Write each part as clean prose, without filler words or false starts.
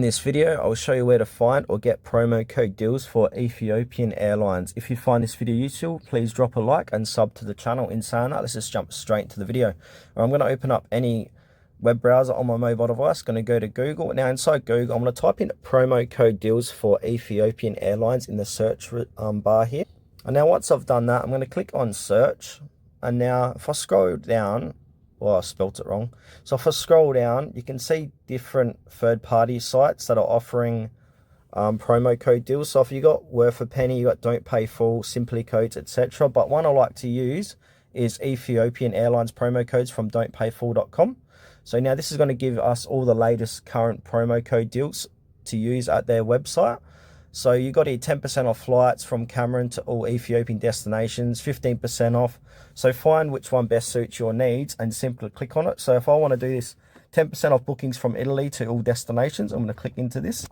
this video, I'll show you where to find or get promo code deals for Ethiopian Airlines. If you find this video useful, please drop a like and sub to the channel. In saying that, let's just jump straight into the video. I'm going to open up any web browser on my mobile device. Going to go to Google. Now inside Google, I'm going to type in promo code deals for Ethiopian Airlines in the search bar here. And now once I've done that, I'm going to click on search. And now if I scroll down, well, I spelt it wrong. So if I scroll down, you can see different third-party sites that are offering promo code deals. So if you got Worth a Penny, you got Don't Pay Full, Simply Codes, etc. But one I like to use is Ethiopian Airlines promo codes from don'tpayfull.com. So now this is going to give us all the latest current promo code deals to use at their website. So you got here 10% off flights from Cameroon to all Ethiopian destinations, 15% off. So find which one best suits your needs and simply click on it. So if I want to do this 10% off bookings from Italy to all destinations, I'm going to click into this.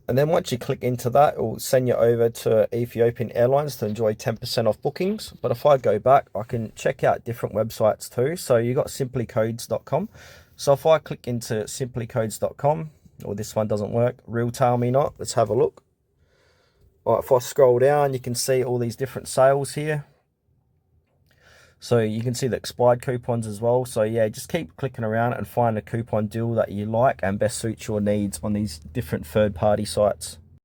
And then once you click into that, it will send you over to Ethiopian Airlines to enjoy 10% off bookings. But if I go back, I can check out different websites too. So you got simplycodes.com. So if I click into simplycodes.com, or this one doesn't work, Retail Me Not, let's have a look. Right, if I scroll down, you can see all these different sales here. So you can see the expired coupons as well. So yeah, just keep clicking around and find a coupon deal that you like and best suits your needs on these different third-party sites.